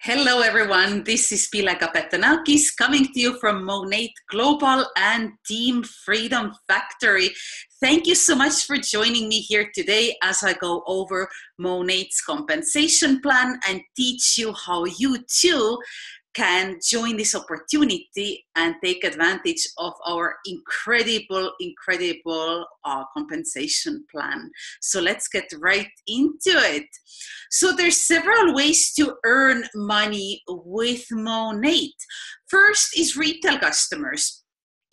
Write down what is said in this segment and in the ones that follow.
Hello everyone, this is Pille Kapetanakis coming to you from Monat Global and Team Freedom Factory. Thank you so much for joining me here today as I go over Monat's compensation plan and teach you how you too can join this opportunity and take advantage of our incredible compensation plan. So let's get right into it. So there's several ways to earn money with Monat. First is retail customers.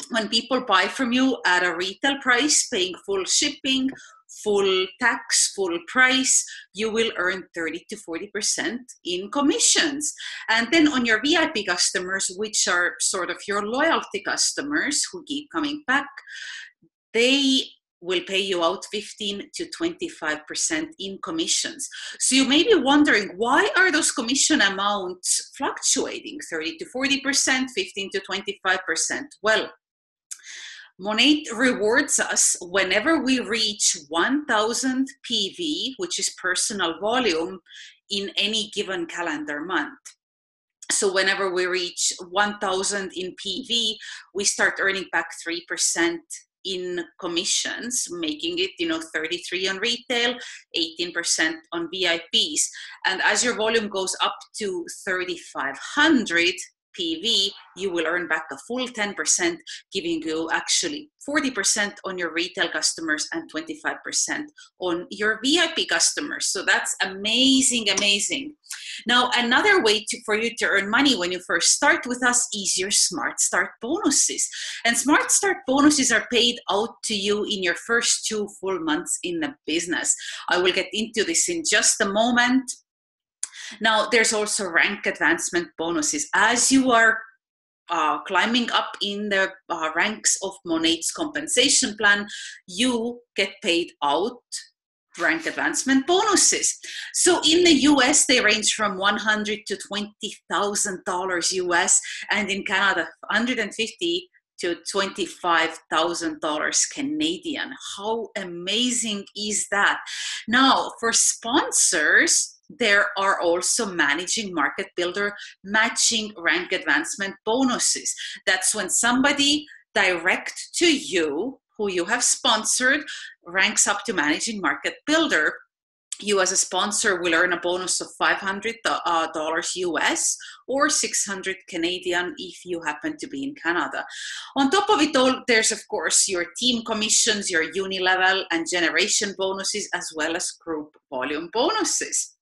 When people buy from you at a retail price, paying full shipping, full tax, full price, you will earn 30 to 40% in commissions. And then on your VIP customers, which are sort of your loyalty customers who keep coming back, they will pay you out 15 to 25% in commissions. So you may be wondering, why are those commission amounts fluctuating? 30 to 40%, 15 to 25%. Well, Monat rewards us whenever we reach 1,000 PV, which is personal volume, in any given calendar month. So whenever we reach 1,000 in PV, we start earning back 3% in commissions, making it 33 on retail, 18% on VIPs. And as your volume goes up to 3,500 PV, you will earn back a full 10%, giving you actually 40% on your retail customers and 25% on your VIP customers. So that's amazing. Now, another way for you to earn money when you first start with us is your Smart Start bonuses. And Smart Start bonuses are paid out to you in your first 2 full months in the business. I will get into this in just a moment. Now, there's also rank advancement bonuses. As you are climbing up in the ranks of Monat's compensation plan, you get paid out rank advancement bonuses. So in the US, they range from $100,000 to $20,000 US, and in Canada, $150,000 to $25,000 Canadian. How amazing is that? Now, for sponsors, there are also managing market builder matching rank advancement bonuses. That's when somebody direct to you, who you have sponsored, ranks up to managing market builder. You as a sponsor will earn a bonus of $500 US or 600 Canadian if you happen to be in Canada. On top of it all, there's of course your team commissions, your uni-level and generation bonuses, as well as group volume bonuses.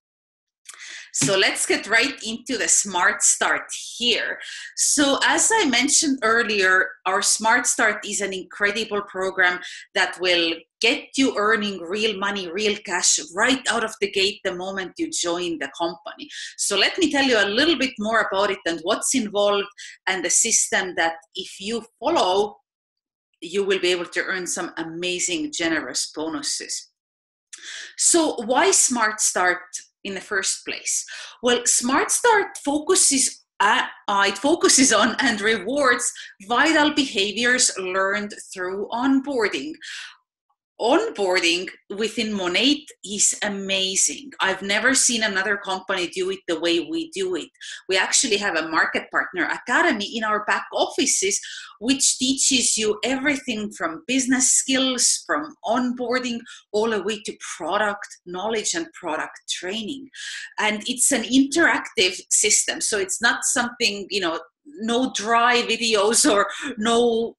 So let's get right into the Smart Start here. So as I mentioned earlier, our Smart Start is an incredible program that will get you earning real money, real cash right out of the gate the moment you join the company. So let me tell you a little bit more about it and what's involved and the system that if you follow, you will be able to earn some amazing, generous bonuses. So why Smart Start in the first place? Well, Smart Start focuses on and rewards vital behaviors learned through onboarding. Onboarding within Monat is amazing. I've never seen another company do it the way we do it. We actually have a market partner academy in our back offices, which teaches you everything from business skills, from onboarding, all the way to product knowledge and product training. And it's an interactive system. So it's not something, no dry videos or no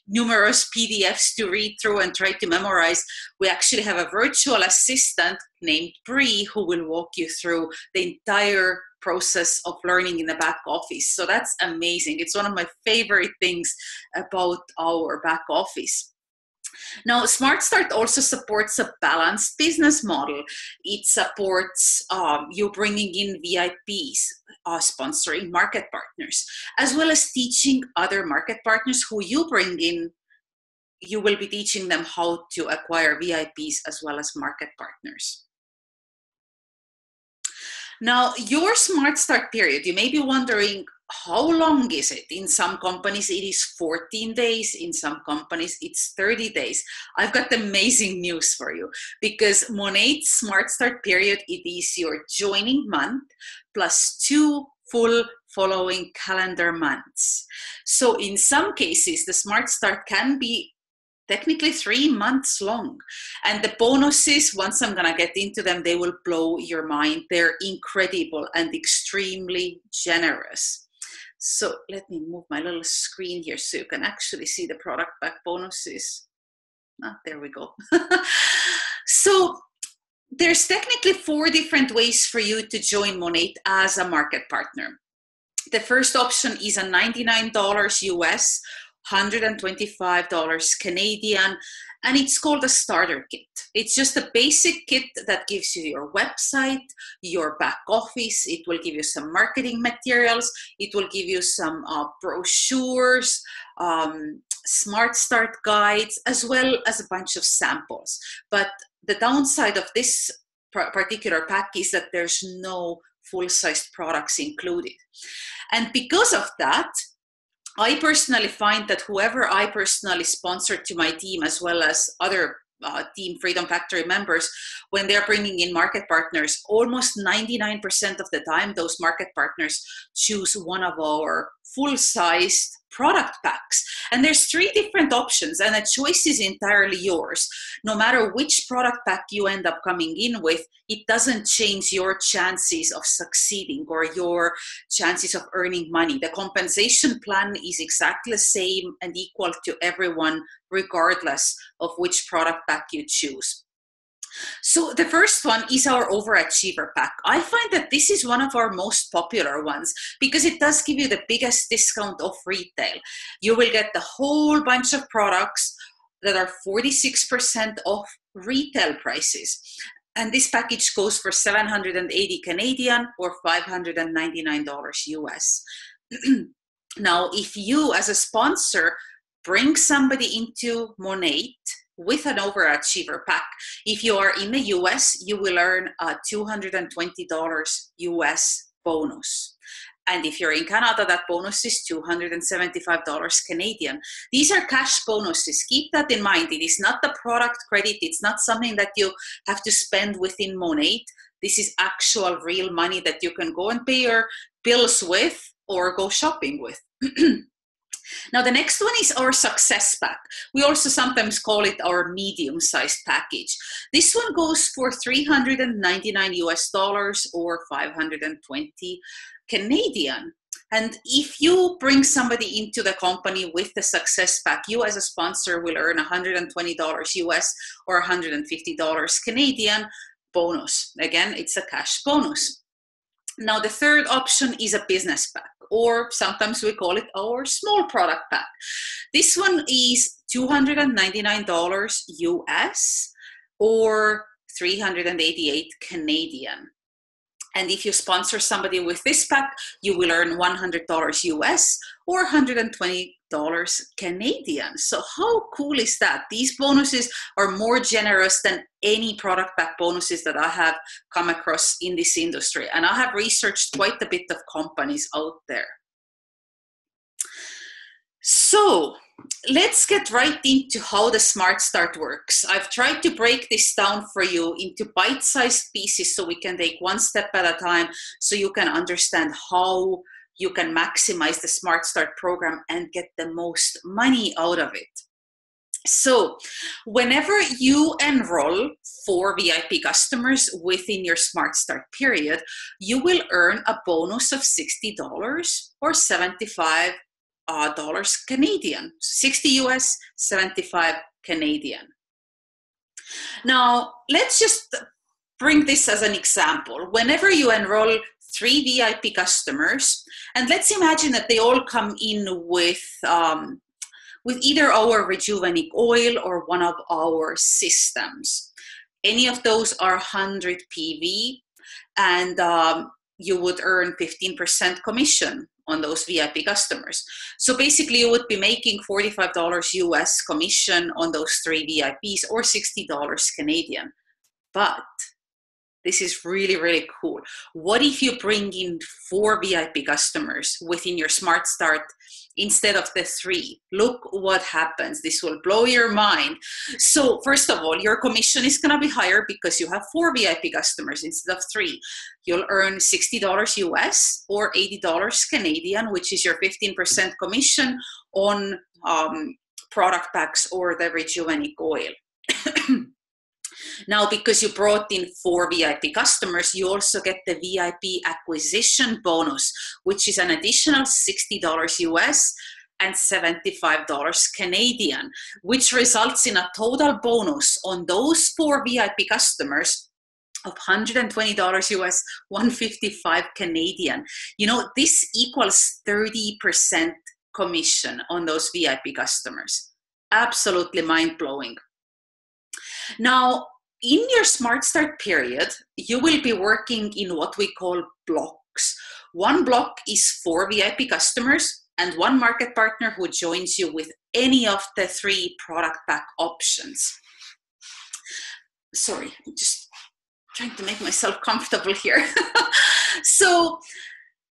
numerous PDFs to read through and try to memorize. We actually have a virtual assistant named Bree who will walk you through the entire process of learning in the back office. So that's amazing. It's one of my favorite things about our back office. Now, Smart Start also supports a balanced business model. It supports you bringing in VIPs, sponsoring market partners, as well as teaching other market partners who you bring in. You will be teaching them how to acquire VIPs as well as market partners. Now, your Smart Start period, you may be wondering, how long is it? In some companies, it is 14 days. In some companies, it's 30 days. I've got amazing news for you because Monat's Smart Start period, it is your joining month plus 2 full following calendar months. So in some cases, the Smart Start can be technically 3 months long. And the bonuses, once I'm going to get into them, they will blow your mind. They're incredible and extremely generous. So let me move my little screen here so you can actually see the product pack bonuses. There we go. So there's technically 4 different ways for you to join Monat as a market partner. The first option is a $99 US, $125 Canadian, and it's called a starter kit. It's just a basic kit that gives you your website, your back office. It will give you some marketing materials. It will give you some brochures, Smart Start guides, as well as a bunch of samples. But the downside of this particular pack is that there's no full-sized products included. And because of that, I personally find that whoever I personally sponsor to my team, as well as other Team Freedom Factory members, when they're bringing in market partners, almost 99% of the time, those market partners choose one of our full-sized product packs. And there's 3 different options, and the choice is entirely yours. No matter which product pack you end up coming in with, it doesn't change your chances of succeeding or your chances of earning money. The compensation plan is exactly the same and equal to everyone, regardless of which product pack you choose. So the first one is our Overachiever pack. I find that this is one of our most popular ones because it does give you the biggest discount of retail. You will get the whole bunch of products that are 46% off retail prices. And this package goes for $780 Canadian or $599 US. Now, if you as a sponsor bring somebody into Monat with an Overachiever pack, if you are in the US, you will earn a $220 US bonus. And if you're in Canada, that bonus is $275 Canadian. These are cash bonuses. Keep that in mind. It is not the product credit. It's not something that you have to spend within Monat. This is actual real money that you can go and pay your bills with or go shopping with. Now, the next one is our Success Pack. We also sometimes call it our medium-sized package. This one goes for $399 US or 520 Canadian. And if you bring somebody into the company with the Success Pack, you as a sponsor will earn $120 US or $150 Canadian bonus. Again, it's a cash bonus. Now, the third option is a business pack, or sometimes we call it our small product pack. This one is $299 US or 388 Canadian. And if you sponsor somebody with this pack, you will earn $100 US or $120 Canadian. So how cool is that? These bonuses are more generous than any product pack bonuses that I have come across in this industry. And I have researched quite a bit of companies out there. So let's get right into how the Smart Start works. I've tried to break this down for you into bite-sized pieces so we can take one step at a time so you can understand how you can maximize the Smart Start program and get the most money out of it. So whenever you enroll for VIP customers within your Smart Start period, you will earn a bonus of $60 or $75 Canadian, 60 US, 75 Canadian. Now, let's just bring this as an example. Whenever you enroll 3 VIP customers, and let's imagine that they all come in with either our Rejuvenate oil or one of our systems. Any of those are 100 PV, and you would earn 15% commission on those VIP customers. So basically you would be making $45 US commission on those 3 VIPs or $60 Canadian. But This is really, really cool. What if you bring in 4 VIP customers within your Smart Start instead of the 3? Look what happens. This will blow your mind. So first of all, your commission is going to be higher because you have 4 VIP customers instead of 3. You'll earn $60 US or $80 Canadian, which is your 15% commission on product packs or the Rejuvenate oil. Now, because you brought in 4 VIP customers, you also get the VIP acquisition bonus, which is an additional $60 US and $75 Canadian, which results in a total bonus on those 4 VIP customers of $120 US, 155 Canadian. You know, this equals 30% commission on those VIP customers. Absolutely mind-blowing. Now, in your Smart Start period, you will be working in what we call blocks. One block is 4 VIP customers and 1 market partner who joins you with any of the 3 product pack options. Sorry, I'm just trying to make myself comfortable here. So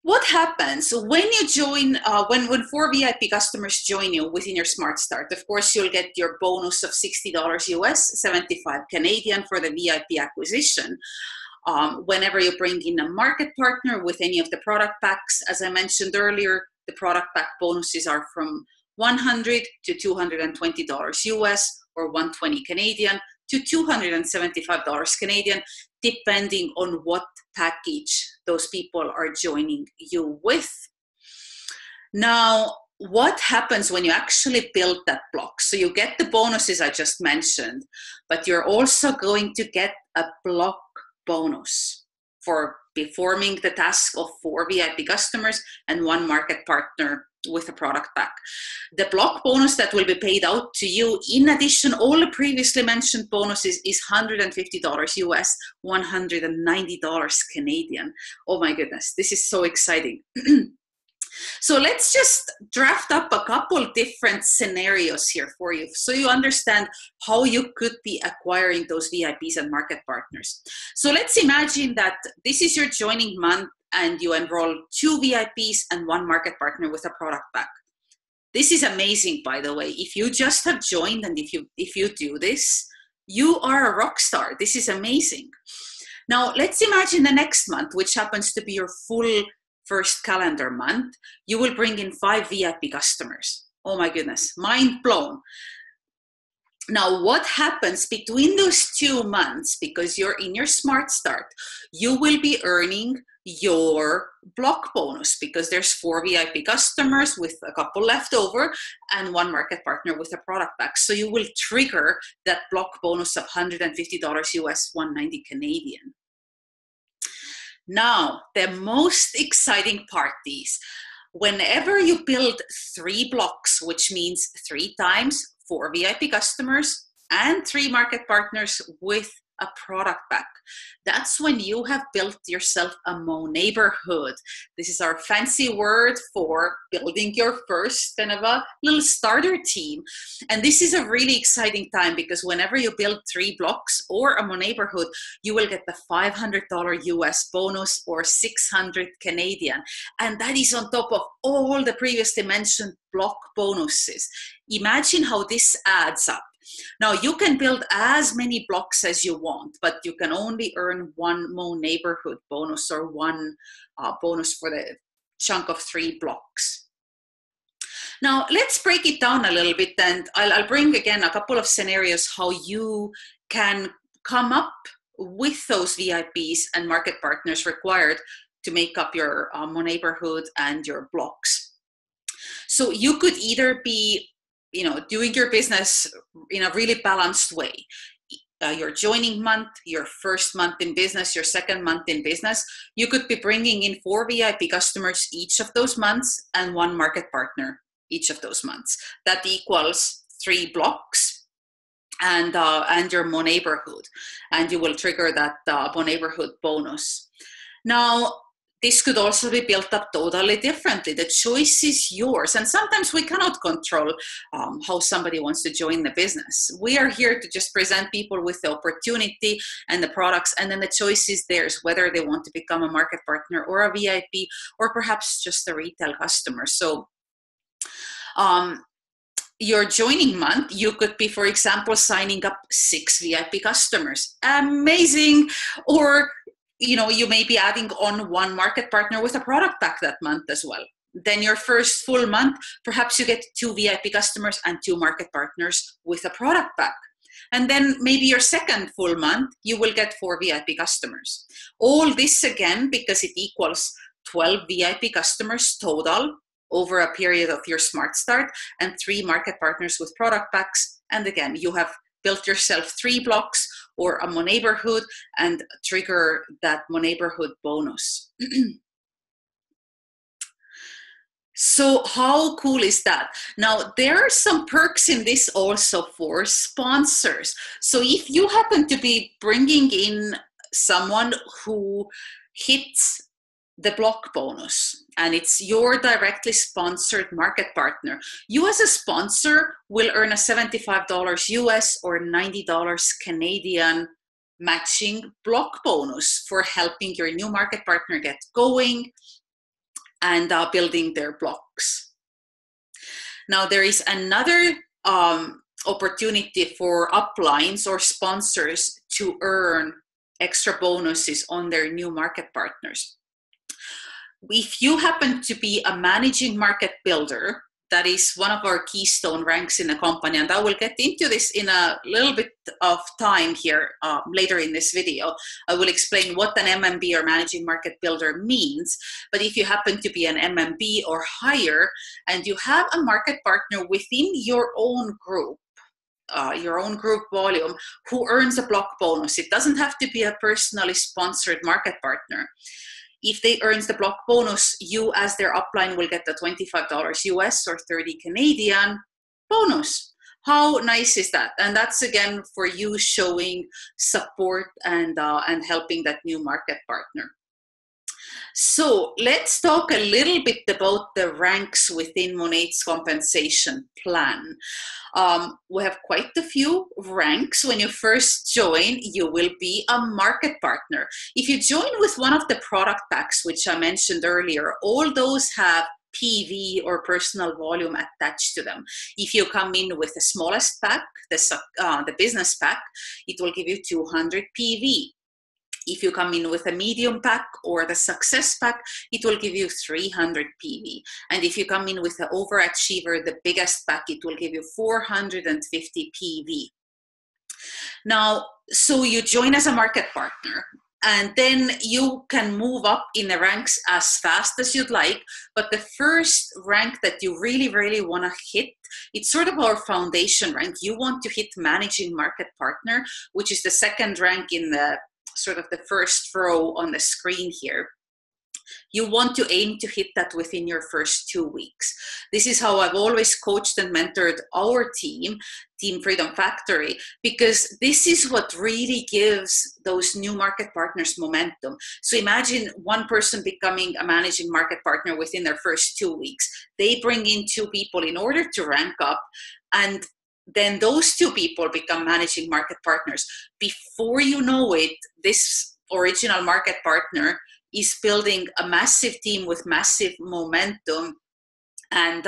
what happens when you join, when 4 VIP customers join you within your Smart Start? Of course, you'll get your bonus of $60 US, 75 Canadian for the VIP acquisition. Whenever you bring in a market partner with any of the product packs, as I mentioned earlier, the product pack bonuses are from $100 to $220 US or 120 Canadian to $275 Canadian, depending on what package those people are joining you with. Now, what happens when you actually build that block? So you get the bonuses I just mentioned, but you're also going to get a block bonus for performing the task of 4 VIP customers and 1 market partner with a product pack. The block bonus that will be paid out to you, in addition, all the previously mentioned bonuses, is $150 US, $190 Canadian. Oh my goodness, this is so exciting. So let's just draft up a couple different scenarios here for you so you understand how you could be acquiring those VIPs and market partners. So let's imagine that this is your joining month and you enroll 2 VIPs and 1 market partner with a product pack. This is amazing, by the way. If you just have joined and if you do this, you are a rock star. This is amazing. Now, let's imagine the next month, which happens to be your full first calendar month, you will bring in 5 VIP customers. Oh my goodness, mind blown. Now, what happens between those 2 months, because you're in your Smart Start, you will be earning your block bonus because there's 4 VIP customers with a couple left over and 1 market partner with a product pack. So you will trigger that block bonus of $150 US, 190 Canadian. Now, the most exciting part is whenever you build 3 blocks, which means 3 times 4 VIP customers and 3 market partners with a product pack. That's when you have built yourself a Mo neighborhood. This is our fancy word for building your first kind of a little starter team. And this is a really exciting time because whenever you build 3 blocks or a Mo neighborhood, you will get the $500 US bonus or 600 Canadian. And that is on top of all the previously mentioned block bonuses. Imagine how this adds up. Now, you can build as many blocks as you want, but you can only earn 1 Mo neighborhood bonus or 1 bonus for the chunk of 3 blocks. Now, let's break it down a little bit, and I'll bring again a couple of scenarios how you can come up with those VIPs and market partners required to make up your Mo neighborhood and your blocks. So you could either be doing your business in a really balanced way. Your joining month, your first month in business, your second month in business, you could be bringing in 4 VIP customers each of those months and 1 market partner each of those months. That equals 3 blocks and your Mo neighborhood, and you will trigger that Mo neighborhood bonus. Now, this could also be built up totally differently. The choice is yours. And sometimes we cannot control how somebody wants to join the business. We are here to just present people with the opportunity and the products, and then the choice is theirs, whether they want to become a market partner or a VIP, or perhaps just a retail customer. So your joining month, you could be, for example, signing up 6 VIP customers. Amazing. Or you may be adding on 1 market partner with a product pack that month as well. Then your first full month, perhaps you get 2 VIP customers and 2 market partners with a product pack. And then maybe your second full month, you will get 4 VIP customers. All this again, because it equals 12 VIP customers total over a period of your Smart Start, and 3 market partners with product packs. And again, you have built yourself 3 blocks or a neighborhood and trigger that neighborhood bonus. So how cool is that? Now, there are some perks in this also for sponsors. So if you happen to be bringing in someone who hits the block bonus, and it's your directly sponsored market partner, you as a sponsor will earn a $75 US or $90 Canadian matching block bonus for helping your new market partner get going and building their blocks. Now, there is another opportunity for uplines or sponsors to earn extra bonuses on their new market partners. If you happen to be a managing market builder, that is one of our keystone ranks in the company, and I will get into this in a little bit of time here later in this video. I will explain what an MMB or managing market builder means. But if you happen to be an MMB or higher, and you have a market partner within your own group volume who earns a block bonus, it doesn't have to be a personally sponsored market partner. If they earn the block bonus, you as their upline will get the $25 US or 30 Canadian bonus. How nice is that? And that's again for you showing support and helping that new market partner. So let's talk a little bit about the ranks within Monat's compensation plan. We have quite a few ranks. When you first join, you will be a market partner. If you join with one of the product packs, which I mentioned earlier, all those have PV or personal volume attached to them. If you come in with the smallest pack, the business pack, it will give you 200 PV. If you come in with a medium pack or the success pack, it will give you 300 PV. And if you come in with the overachiever, the biggest pack, it will give you 450 PV. Now, so you join as a market partner, and then you can move up in the ranks as fast as you'd like. But the first rank that you really, really want to hit, it's sort of our foundation rank. You want to hit managing market partner, which is the second rank in the sort of the first row on the screen here. You want to aim to hit that within your first 2 weeks. This is how I've always coached and mentored our team, Team Freedom Factory, because this is what really gives those new market partners momentum. So imagine one person becoming a managing market partner within their first 2 weeks. They bring in 2 people in order to rank up, and then those 2 people become managing market partners. Before you know it, this original market partner is building a massive team with massive momentum, and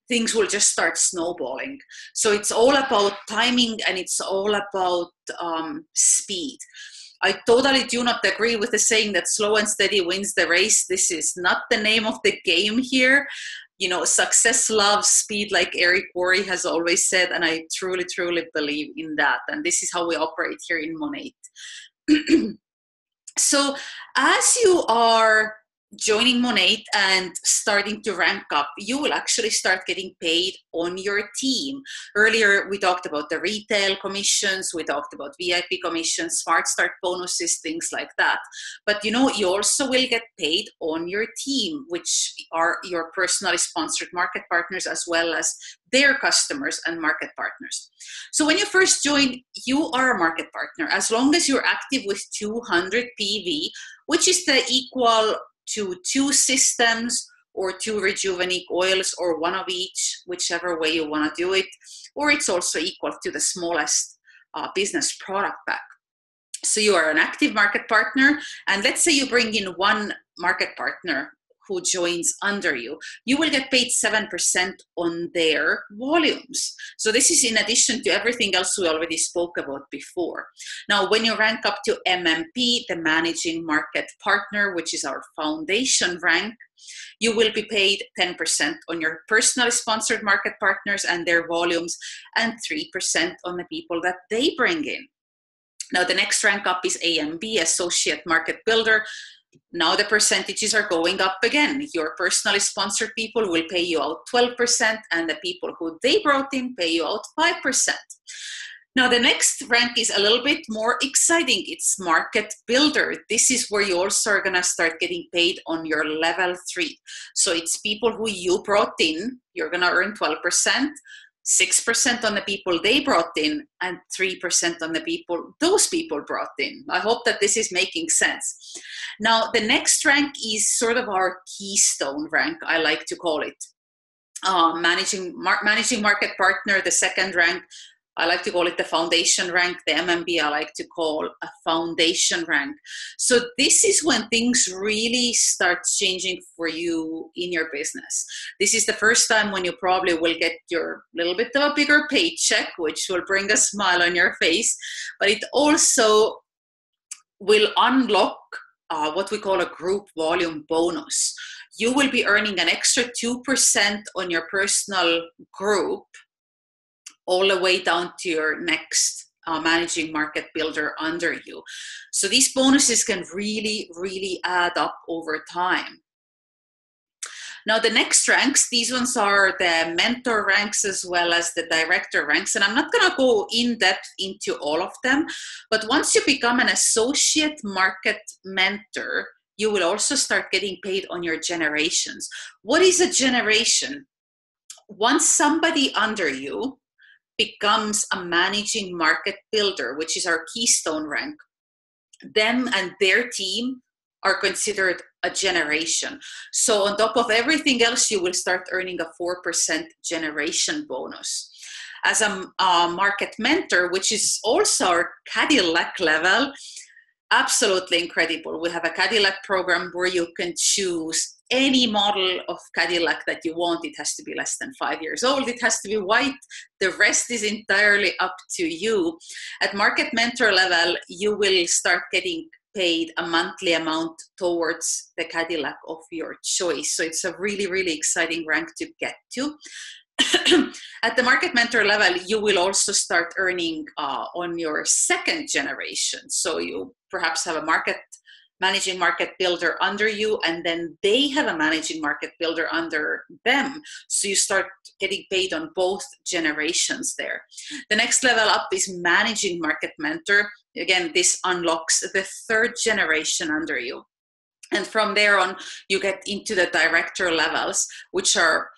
things will just start snowballing. So it's all about timing, and it's all about speed. I totally do not agree with the saying that slow and steady wins the race. This is not the name of the game here. You know, success loves speed, like Eric Worre has always said, and I truly, truly believe in that. And this is how we operate here in Monat. So as you are joining Monat and starting to rank up, you will actually start getting paid on your team. Earlier, we talked about the retail commissions, we talked about VIP commissions, Smart Start bonuses, things like that. But you know, you also will get paid on your team, which are your personally sponsored market partners, as well as their customers and market partners. So when you first join, you are a market partner, as long as you're active with 200 PV, which is the equal to 2 systems or 2 Rejuvenic oils, or 1 of each, whichever way you want to do it. Or it's also equal to the smallest business product pack. So you are an active market partner, and let's say you bring in 1 market partner who joins under you, you will get paid 7% on their volumes. So this is in addition to everything else we already spoke about before. Now, when you rank up to MMP, the managing market partner, which is our foundation rank, you will be paid 10% on your personally sponsored market partners and their volumes, and 3% on the people that they bring in. Now, the next rank up is AMB, Associate Market Builder. Now the percentages are going up again. Your personally sponsored people will pay you out 12%, and the people who they brought in pay you out 5%. Now the next rank is a little bit more exciting. It's Market Builder. This is where you also are gonna start getting paid on your level 3. So it's people who you brought in, you're gonna earn 12%, 6% on the people they brought in, and 3% on the people those people brought in. I hope that this is making sense. Now, the next rank is sort of our keystone rank, I like to call it. Managing market partner, the second rank, I like to call it the foundation rank. The MMB I like to call a foundation rank. So this is when things really start changing for you in your business. This is the first time when you probably will get your little bit of a bigger paycheck, which will bring a smile on your face, but it also will unlock what we call a group volume bonus. You will be earning an extra 2% on your personal group, all the way down to your next managing market builder under you. So these bonuses can really, really add up over time. Now the next ranks, these ones are the mentor ranks as well as the director ranks. And I'm not gonna go in depth into all of them, but once you become an associate market mentor, you will also start getting paid on your generations. What is a generation? Once somebody under you becomes a managing market builder, which is our keystone rank, them and their team are considered a generation. So on top of everything else, you will start earning a 4% generation bonus. As a market mentor, which is also our Cadillac level, absolutely incredible. We have a Cadillac program where you can choose any model of Cadillac that you want. It has to be less than 5 years old. It has to be white. The rest is entirely up to you. At market mentor level, you will start getting paid a monthly amount towards the Cadillac of your choice. So it's a really, really exciting rank to get to. At the market mentor level, you will also start earning on your second generation. So you perhaps have a managing market builder under you, and then they have a managing market builder under them. So you start getting paid on both generations there. The next level up is managing market mentor. Again, this unlocks the third generation under you. And from there on, you get into the director levels, which are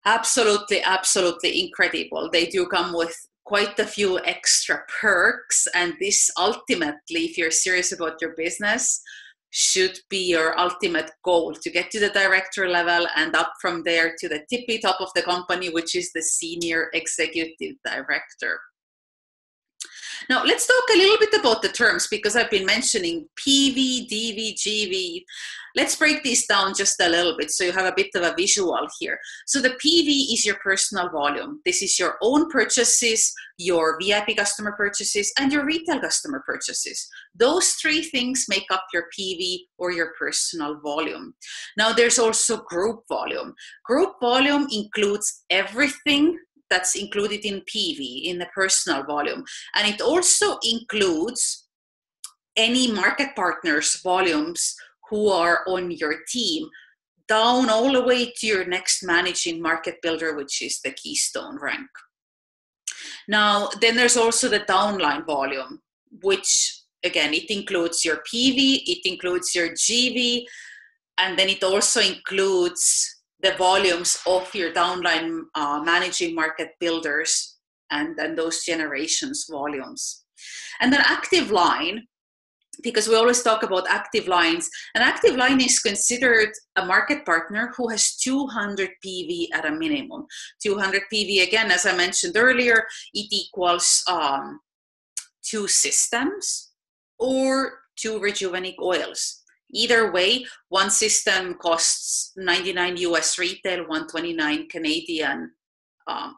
absolutely, absolutely incredible. They do come with quite a few extra perks, and this ultimately, if you're serious about your business, should be your ultimate goal, to get to the director level and up from there to the tippy top of the company, which is the senior executive director. Now, let's talk a little bit about the terms, because I've been mentioning PV, DV, GV. Let's break these down just a little bit so you have a bit of a visual here. So the PV is your personal volume. This is your own purchases, your VIP customer purchases, and your retail customer purchases. Those 3 things make up your PV, or your personal volume. Now, there's also group volume. Group volume includes everything that's included in PV, in the personal volume. And it also includes any market partners' volumes who are on your team, down all the way to your next managing market builder, which is the keystone rank. Now, then there's also the downline volume, which again, it includes your PV, it includes your GV, and then it also includes the volumes of your downline managing market builders and those generations volumes. And then active line because we always talk about active lines. An active line is considered a market partner who has 200 PV at a minimum. 200 PV, again, as I mentioned earlier, it equals 2 systems or 2 Rejuvenic oils. Either way, one system costs 99 US retail, 129 Canadian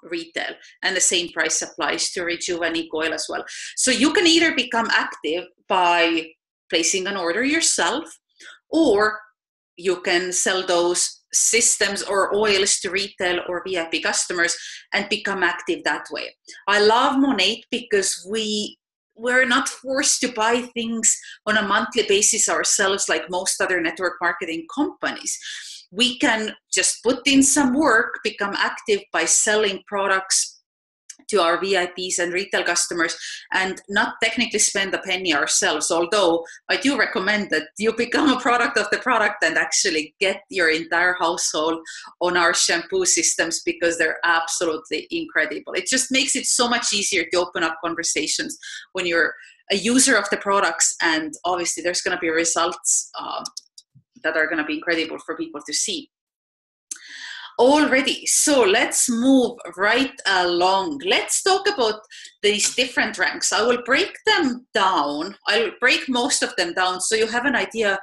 retail, and the same price applies to Rejuvenic oil as well. So you can either become active by placing an order yourself, or you can sell those systems or oils to retail or VIP customers and become active that way. I love Monat because we're not forced to buy things on a monthly basis ourselves like most other network marketing companies. We can just put in some work, become active by selling products to our VIPs and retail customers, and not technically spend a penny ourselves. Although I do recommend that you become a product of the product and actually get your entire household on our shampoo systems, because they're absolutely incredible. It just makes it so much easier to open up conversations when you're a user of the products, and obviously there's going to be results that are going to be incredible for people to see. Already, so let's move right along. Let's talk about these different ranks. I will break them down. I'll break most of them down so you have an idea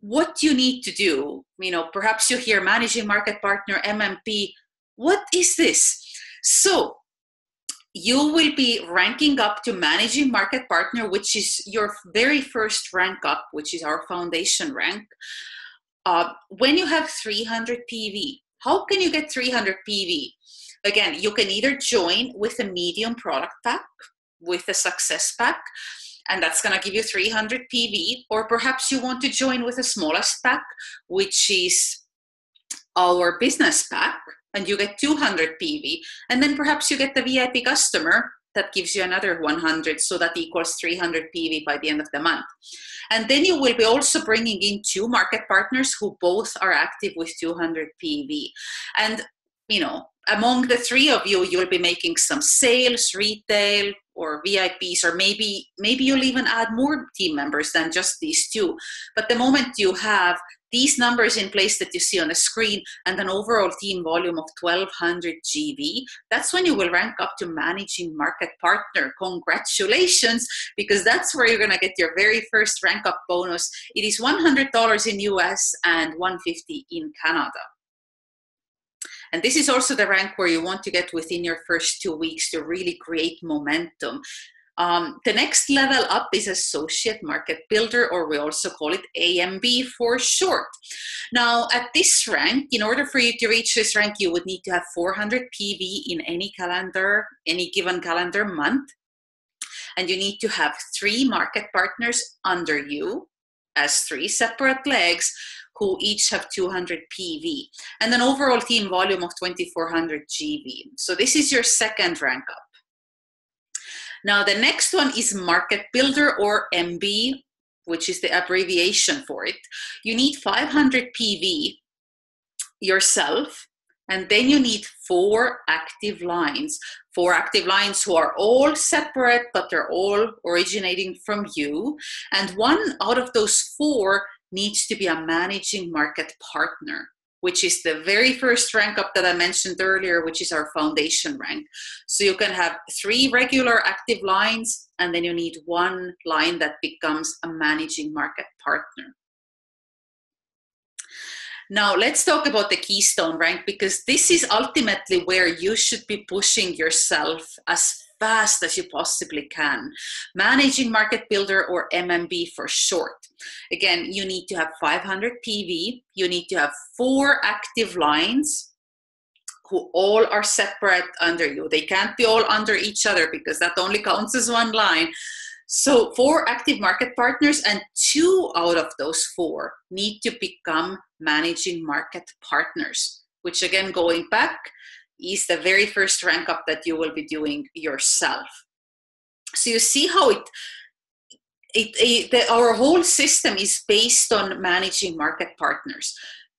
what you need to do. You know, perhaps you hear managing market partner, MMP. What is this? So you will be ranking up to managing market partner, which is your very first rank up, which is our foundation rank. When you have 300 PV, how can you get 300 PV? Again, you can either join with a medium product pack, with a success pack, and that's going to give you 300 PV, or perhaps you want to join with the smallest pack, which is our business pack, and you get 200 PV, and then perhaps you get the VIP customer that gives you another 100, so that equals 300 PV by the end of the month. And then you will be also bringing in 2 market partners who both are active with 200 PV. And, you know, among the 3 of you, you'll be making some sales, retail, or VIPs, or maybe you'll even add more team members than just these 2. But the moment you have these numbers in place that you see on the screen and an overall team volume of 1200 GV, that's when you will rank up to managing market partner. Congratulations, because that's where you're going to get your very first rank up bonus. It is $100 in US and $150 in Canada. And this is also the rank where you want to get within your first 2 weeks to really create momentum. The next level up is Associate Market Builder, or we also call it AMB for short. Now, at this rank, in order for you to reach this rank, you would need to have 400 PV in any given calendar month. And you need to have 3 market partners under you as 3 separate legs, who each have 200 PV, and an overall team volume of 2400 GV. So this is your second rank up. Now the next one is Market Builder, or MB, which is the abbreviation for it. You need 500 PV yourself, and then you need 4 active lines. 4 active lines who are all separate, but they're all originating from you. And 1 out of those 4 needs to be a managing market partner, which is the very first rank up that I mentioned earlier, which is our foundation rank. So you can have 3 regular active lines, and then you need 1 line that becomes a managing market partner. Now let's talk about the Keystone rank, because this is ultimately where you should be pushing yourself as fast as you possibly can. Managing Market Builder, or MMB for short. Again, you need to have 500 PV. You need to have 4 active lines who all are separate under you. They can't be all under each other, because that only counts as 1 line. So 4 active market partners, and 2 out of those 4 need to become managing market partners, which, again, going back, is the very first rank up that you will be doing yourself. So you see how our whole system is based on managing market partners.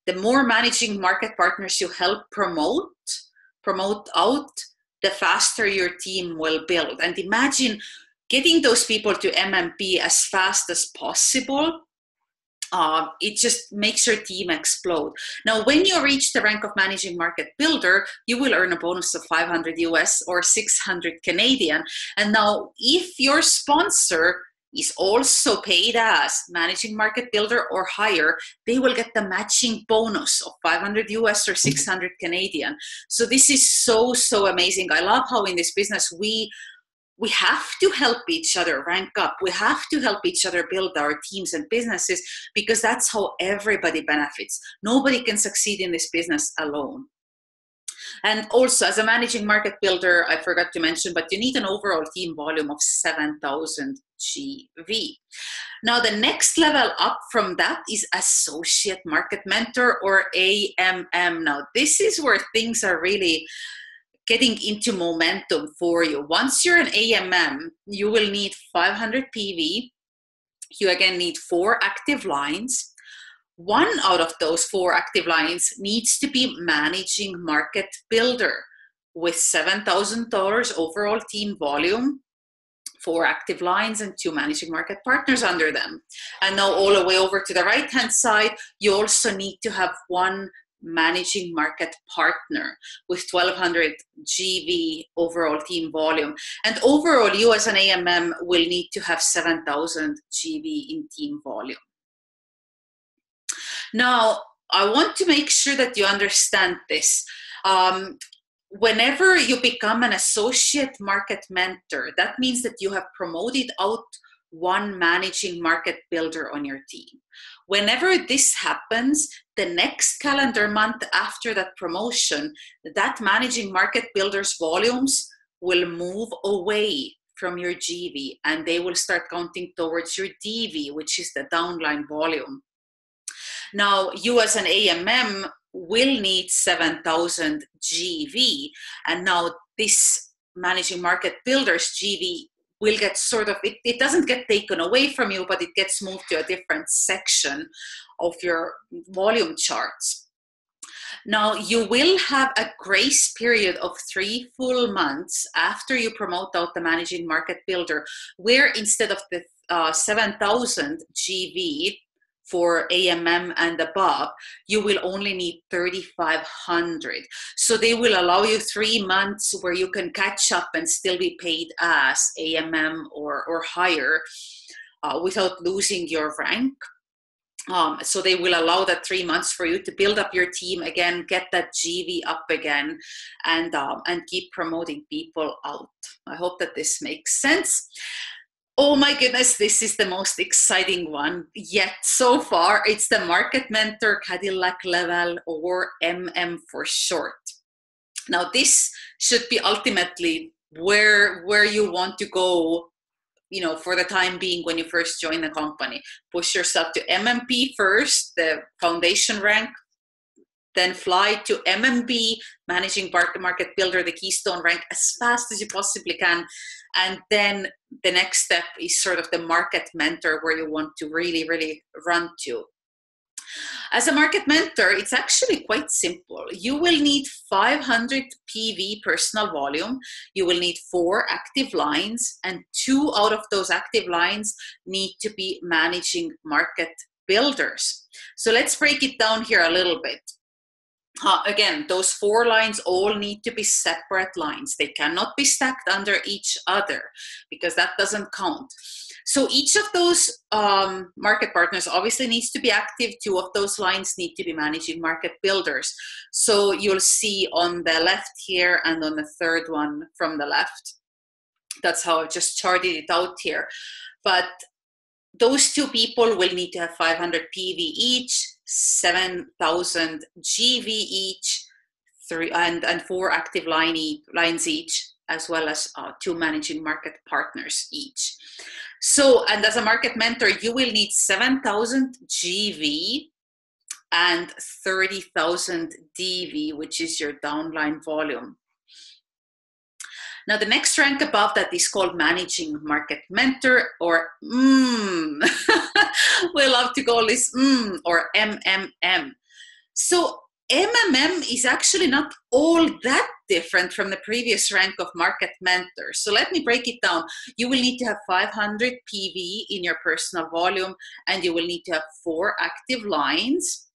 The more managing market partners you help promote out, the faster your team will build. And imagine getting those people to MMP as fast as possible, it just makes your team explode. Now, when you reach the rank of managing market builder, you will earn a bonus of 500 US or 600 Canadian. And now, if your sponsor is also paid as managing market builder or higher, they will get the matching bonus of 500 US or 600 Canadian. So this is so, so amazing. I love how in this business we have to help each other rank up. We have to help each other build our teams and businesses, because that's how everybody benefits. Nobody can succeed in this business alone. And also, as a managing market builder, I forgot to mention, but you need an overall team volume of 7,000 GV. Now, the next level up from that is associate market mentor, or AMM. Now, this is where things are really getting into momentum for you. Once you're an AMM, you will need 500 PV. You again need 4 active lines. 1 out of those 4 active lines needs to be managing market builder with $7,000 overall team volume, 4 active lines, and 2 managing market partners under them. And now all the way over to the right-hand side, you also need to have 1 managing market partner with 1,200 GV overall team volume. And overall, you as an AMM will need to have 7,000 GV in team volume. Now, I want to make sure that you understand this. Whenever you become an associate market mentor, that means that you have promoted out 1 managing market builder on your team. Whenever this happens, the next calendar month after that promotion, that managing market builder's volumes will move away from your GV, and they will start counting towards your DV, which is the downline volume. Now, you as an AMM will need 7,000 GV, and now this managing market builder's GV will get sort of, it doesn't get taken away from you, but it gets moved to a different section of your volume charts. Now, you will have a grace period of 3 full months after you promote out the managing market builder, where instead of the 7,000 GV for AMM and above, you will only need 3,500. So they will allow you 3 months where you can catch up and still be paid as AMM or higher without losing your rank. So they will allow that 3 months for you to build up your team again, get that GV up again, and keep promoting people out. I hope that this makes sense. Oh my goodness, this is the most exciting one yet so far. It's the Market Mentor Cadillac level, or MM for short. Now, this should be ultimately where you want to go, you know, for the time being when you first join the company. Push yourself to MMP first, the foundation rank, then fly to MMB, managing market builder, the keystone rank, as fast as you possibly can. And then the next step is sort of the market mentor, where you want to really, really run to. As a market mentor, it's actually quite simple. You will need 500 PV personal volume. You will need 4 active lines, and 2 out of those active lines need to be managing market builders. So let's break it down here a little bit. Again, those 4 lines all need to be separate lines. They cannot be stacked under each other, because that doesn't count. So each of those market partners obviously needs to be active. 2 of those lines need to be managing market builders. So you'll see on the left here and on the third one from the left. That's how I've just charted it out here. But those 2 people will need to have 500 PV each, 7,000 GV each, 3 and 4 active lines each, as well as 2 managing market partners each. So, and as a market mentor, you will need 7,000 GV and 30,000 DV, which is your downline volume. Now, the next rank above that is called Managing Market Mentor, or we love to call this or MMM. So MMM is actually not all that different from the previous rank of market mentor. So let me break it down. You will need to have 500 PV in your personal volume, and you will need to have 4 active lines,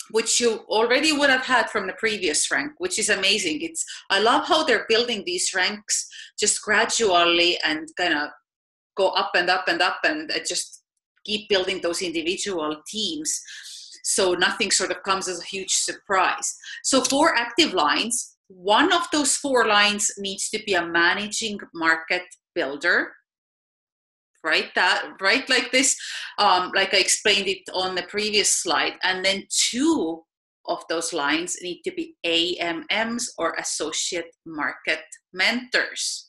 which you already would have had from the previous rank, which is amazing. I love how they're building these ranks just gradually and kind of go up and up and up and just keep building those individual teams. So nothing sort of comes as a huge surprise. So 4 active lines. One of those 4 lines needs to be a managing market builder. Right like this, like I explained it on the previous slide. And then 2 of those lines need to be AMMs, or associate market mentors.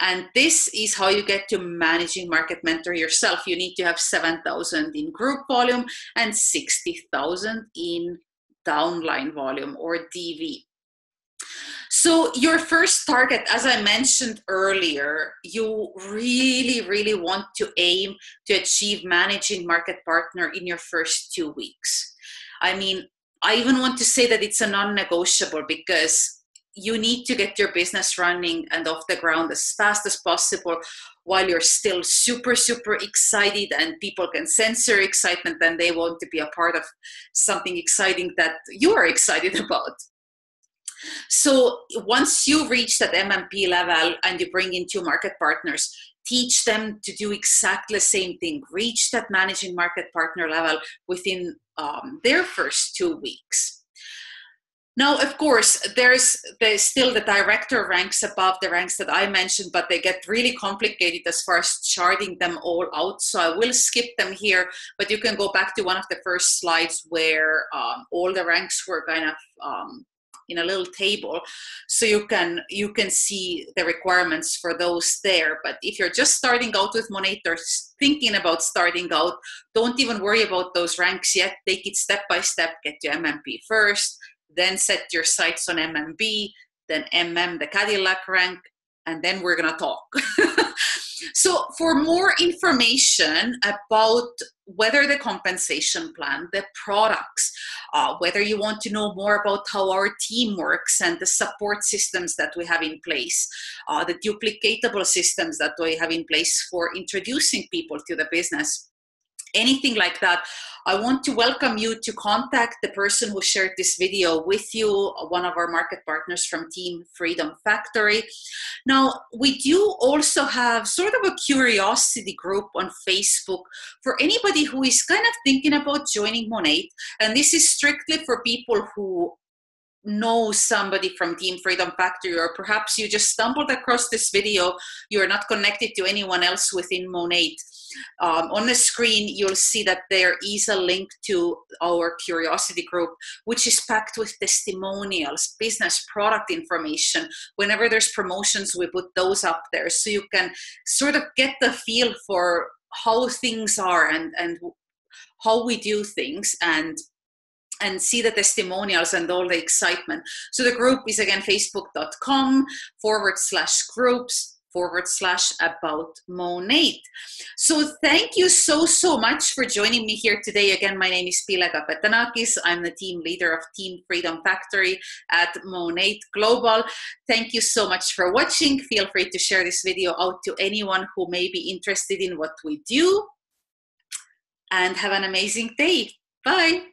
And this is how you get to managing market mentor yourself. You need to have 7,000 in group volume and 60,000 in downline volume, or DV. So your first target, as I mentioned earlier, you really, really want to aim to achieve managing market partner in your first 2 weeks. I mean, I even want to say that it's a non-negotiable, because you need to get your business running and off the ground as fast as possible while you're still super, super excited, and people can sense your excitement and they want to be a part of something exciting that you are excited about. So once you reach that MMP level and you bring in 2 market partners, teach them to do exactly the same thing, reach that managing market partner level within their first 2 weeks. Now, of course, there's still the director ranks above the ranks that I mentioned, but they get really complicated as far as charting them all out. So I will skip them here, but you can go back to one of the first slides where all the ranks were kind of in a little table, so you can see the requirements for those there. But if you're just starting out with Monat, or thinking about starting out, don't even worry about those ranks yet. Take it step by step. Get to MMP first, then set your sights on MMB, then MM, the Cadillac rank, and then we're gonna talk. So for more information about whether the compensation plan, the products, whether you want to know more about how our team works and the support systems that we have in place, the duplicatable systems that we have in place for introducing people to the business, anything like that, I want to welcome you to contact the person who shared this video with you, one of our market partners from Team Freedom Factory. Now, we do also have sort of a curiosity group on Facebook for anybody who is kind of thinking about joining Monat. And this is strictly for people who know somebody from Team Freedom Factory, or perhaps you just stumbled across this video, you're not connected to anyone else within Monat. On the screen, you'll see that there is a link to our curiosity group, which is packed with testimonials, business product information. Whenever there's promotions, we put those up there, so you can sort of get the feel for how things are and how we do things, and see the testimonials and all the excitement. So the group is, again, facebook.com/groups/about Monat. So thank you so much for joining me here today. Again, my name is Pille Kapetanakis. I'm the team leader of Team Freedom Factory at Monat Global. Thank you so much for watching. Feel free to share this video out to anyone who may be interested in what we do. And have an amazing day. Bye.